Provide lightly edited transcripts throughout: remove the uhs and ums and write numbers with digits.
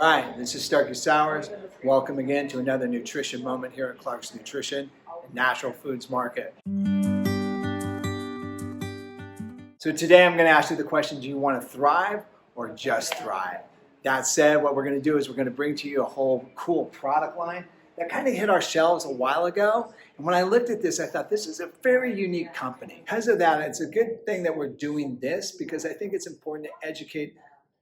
Right, this is Starkie Sowers. Welcome again to another nutrition moment here at Clark's Nutrition and Natural Foods Market. So today I'm going to ask you the question, do you want to thrive or just thrive? That said, what we're going to do is we're going to bring to you a whole cool product line that kind of hit our shelves a while ago. And when I looked at this, I thought this is a very unique company. Because of that, it's a good thing that we're doing this because I think it's important to educate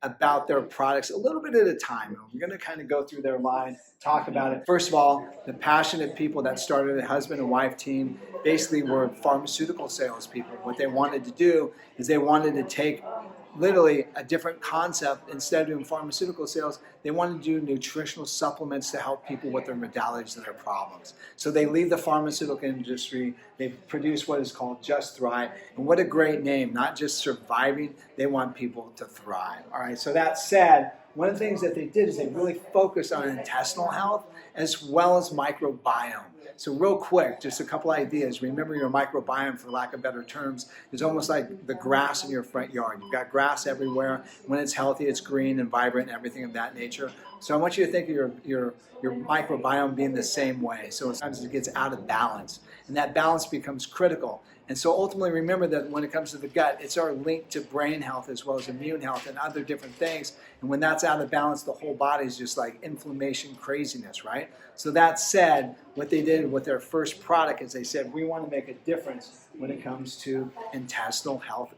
about their products a little bit at a time. We're going to kind of go through their line, talk about it. First of all, the passionate people that started a husband and wife team basically were pharmaceutical salespeople. What they wanted to do is they wanted to take literally a different concept. Instead of doing pharmaceutical sales, they wanted to do nutritional supplements to help people with their modalities and their problems. So they leave the pharmaceutical industry, they produce what is called Just Thrive, and what a great name, not just surviving, they want people to thrive. All right, so that said, one of the things that they did is they really focused on intestinal health as well as microbiome. So real quick, just a couple ideas. Remember your microbiome, for lack of better terms, is almost like the grass in your front yard. You've got grass everywhere. When it's healthy, it's green and vibrant and everything of that nature. So I want you to think of your microbiome being the same way. So sometimes it gets out of balance, and that balance becomes critical. And so ultimately, remember that when it comes to the gut, it's our link to brain health as well as immune health and other different things. And when that's out of balance, the whole body is just like inflammation craziness, right? So that said, what they did with their first product is they said, we want to make a difference when it comes to intestinal health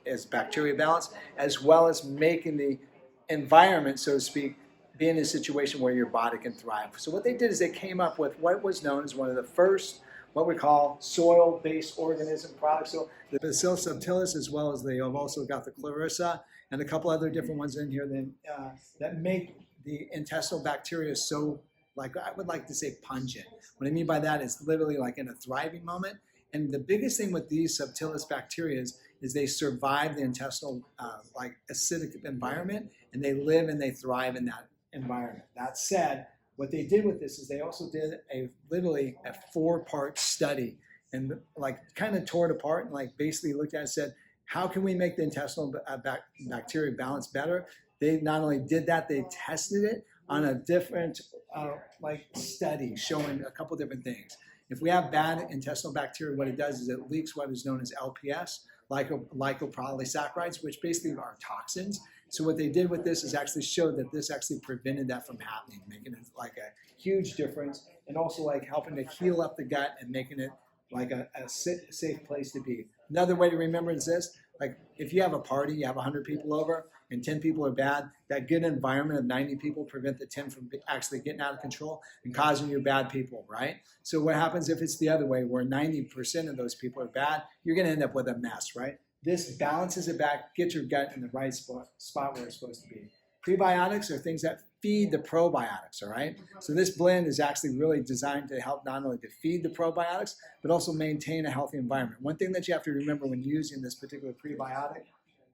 as bacteria balance, as well as making the environment, so to speak, be in a situation where your body can thrive. So what they did is they came up with what was known as one of the first what we call soil-based organism products. So the Bacillus subtilis, as well as they have also got the Clarissa and a couple other different ones in here that make the intestinal bacteria so, like I would like to say, pungent. What I mean by that is literally like in a thriving moment. And the biggest thing with these subtilis bacteria is they survive the intestinal like acidic environment, and they live and they thrive in that environment. That said, what they did with this is they also did literally a 4-part study and like kind of tore it apart and like basically looked at it and said, how can we make the intestinal bacteria balance better? They not only did that, they tested it on a different like study showing a couple different things. If we have bad intestinal bacteria, what it does is it leaks what is known as LPS, lipopolysaccharides, which basically are toxins. So what they did with this is actually showed that this actually prevented that from happening, making it like a huge difference, and also like helping to heal up the gut and making it like a safe place to be. Another way to remember is this, like if you have a party, you have 100 people over and 10 people are bad, that good environment of 90 people prevent the 10 from actually getting out of control and causing you bad people, right? So what happens if it's the other way, where 90% of those people are bad, you're gonna end up with a mess, right? This balances it back, get your gut in the right spot where it's supposed to be. Prebiotics are things that feed the probiotics, all right? So this blend is actually really designed to help not only to feed the probiotics, but also maintain a healthy environment. One thing that you have to remember when using this particular prebiotic,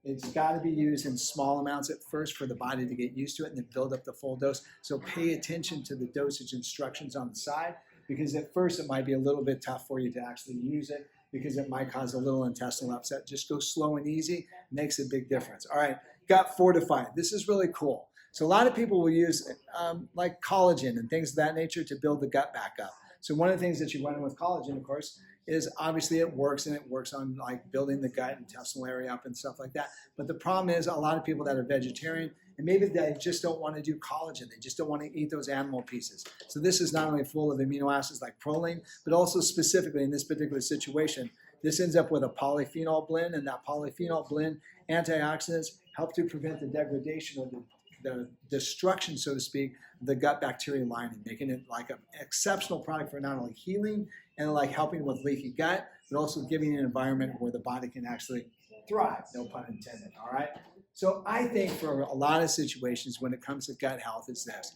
it's got to be used in small amounts at first for the body to get used to it and then build up the full dose. So pay attention to the dosage instructions on the side, because at first it might be a little bit tough for you to actually use it, because it might cause a little intestinal upset. Just go slow and easy, makes a big difference. All right, gut fortified. This is really cool. So a lot of people will use like collagen and things of that nature to build the gut back up. So one of the things that you run with collagen, of course, is obviously it works, and it works on like building the gut intestinal area up and stuff like that. But the problem is a lot of people that are vegetarian, and maybe they just don't want to do collagen. They just don't want to eat those animal pieces. So this is not only full of amino acids like proline, but also specifically in this particular situation, this ends up with a polyphenol blend, and that polyphenol blend, antioxidants, help to prevent the degradation or the destruction, so to speak, of the gut bacteria lining, making it like an exceptional product for not only healing and like helping with leaky gut, but also giving an environment where the body can actually thrive, no pun intended, all right? So I think for a lot of situations when it comes to gut health is this,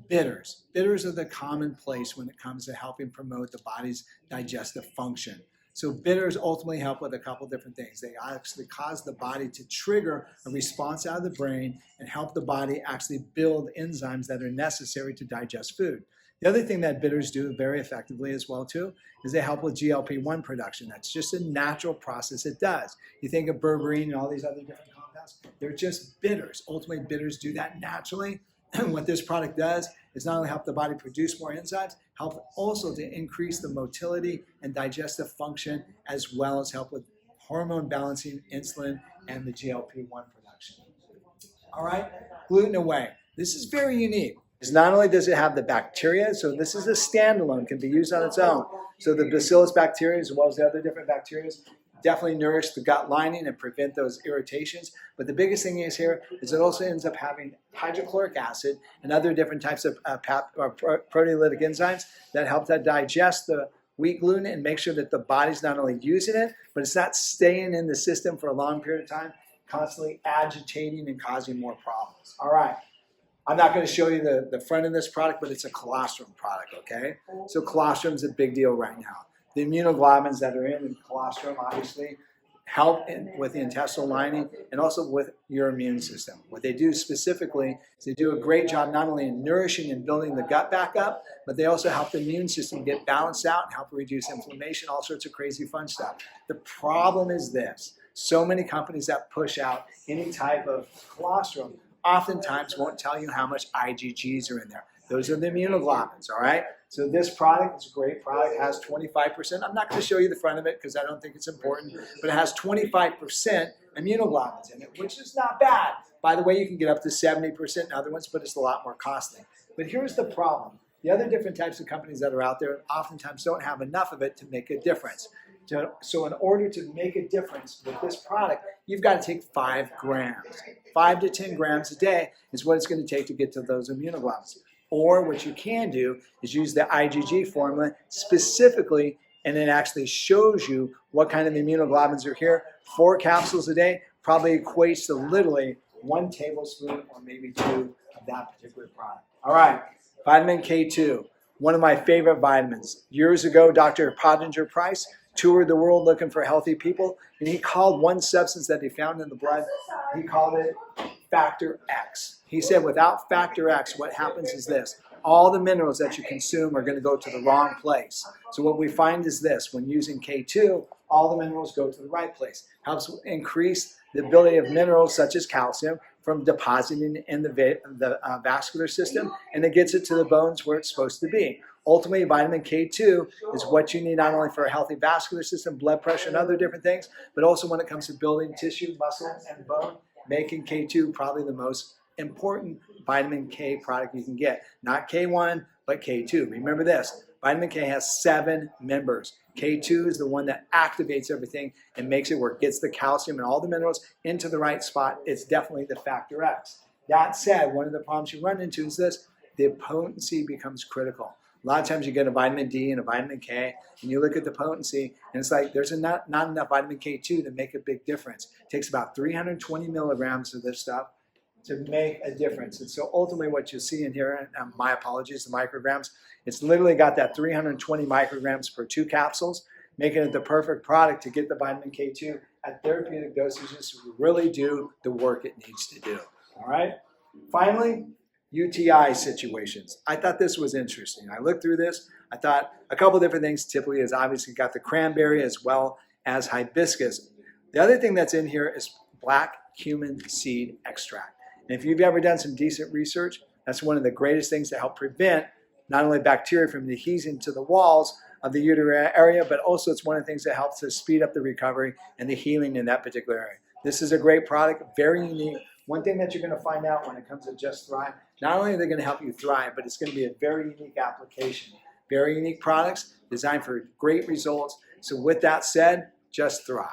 bitters. Bitters are the common place when it comes to helping promote the body's digestive function. So bitters ultimately help with a couple different things. They actually cause the body to trigger a response out of the brain and help the body actually build enzymes that are necessary to digest food. The other thing that bitters do very effectively as well too is they help with GLP-1 production. That's just a natural process it does. You think of berberine and all these other different compounds, they're just bitters. Ultimately, bitters do that naturally what this product does is not only help the body produce more enzymes, help also to increase the motility and digestive function, as well as help with hormone balancing, insulin, and the GLP-1 production. All right, gluten away. This is very unique. Because not only does it have the bacteria, so this is a standalone, can be used on its own. So the bacillus bacteria, as well as the other different bacteria, definitely nourish the gut lining and prevent those irritations. But the biggest thing is here is it also ends up having hydrochloric acid and other different types of proteolytic enzymes that help to digest the wheat gluten and make sure that the body's not only using it, but it's not staying in the system for a long period of time, constantly agitating and causing more problems. All right. I'm not going to show you the front of this product, but it's a colostrum product, okay? So colostrum is a big deal right now. The immunoglobulins that are in colostrum obviously help with the intestinal lining and also with your immune system. What they do specifically is they do a great job not only in nourishing and building the gut back up, but they also help the immune system get balanced out and help reduce inflammation, all sorts of crazy fun stuff. The problem is this. So many companies that push out any type of colostrum oftentimes won't tell you how much IgGs are in there. Those are the immunoglobulins, all right? So this product is a great product. It has 25%. I'm not going to show you the front of it because I don't think it's important, but it has 25% immunoglobulins in it, which is not bad. By the way, you can get up to 70% in other ones, but it's a lot more costly. But here's the problem. The other different types of companies that are out there oftentimes don't have enough of it to make a difference. So in order to make a difference with this product, you've got to take 5 grams. 5 to 10 grams a day is what it's going to take to get to those immunoglobulins. Or what you can do is use the IgG formula specifically, and it actually shows you what kind of immunoglobulins are here. 4 capsules a day probably equates to literally 1 tablespoon or maybe 2 of that particular product. All right, vitamin K2, one of my favorite vitamins. Years ago, Dr. Pottinger Price toured the world looking for healthy people, and he called one substance that he found in the blood, he called it factor X. He said without factor X, what happens is this. All the minerals that you consume are going to go to the wrong place. So what we find is this. When using K2, all the minerals go to the right place. Helps increase the ability of minerals such as calcium from depositing in the vascular system, and it gets it to the bones where it's supposed to be. Ultimately, vitamin K2 is what you need not only for a healthy vascular system, blood pressure, and other different things, but also when it comes to building tissue, muscle, and bone, making K2 probably the most important vitamin K product you can get. Not K1, but K2. Remember this, vitamin K has 7 members. K2 is the one that activates everything and makes it where it gets the calcium and all the minerals into the right spot. It's definitely the factor X. That said, one of the problems you run into is this, the potency becomes critical. A lot of times you get a vitamin D and a vitamin K, and you look at the potency, and it's like there's not enough vitamin K2 to make a big difference. It takes about 320 milligrams of this stuff to make a difference. And so ultimately what you see in here, and my apologies, the micrograms, it's literally got that 320 micrograms per 2 capsules, making it the perfect product to get the vitamin K2 at therapeutic dosages to really do the work it needs to do. All right? Finally, UTI situations. I thought this was interesting. I looked through this. I thought a couple different things. Typically is obviously got the cranberry as well as hibiscus. The other thing that's in here is black cumin seed extract. And if you've ever done some decent research, that's one of the greatest things to help prevent not only bacteria from adhesing to the walls of the uterine area, but also it's one of the things that helps to speed up the recovery and the healing in that particular area. This is a great product, very unique. One thing that you're going to find out when it comes to Just Thrive, not only are they going to help you thrive, but it's going to be a very unique application. Very unique products designed for great results. So with that said, just thrive.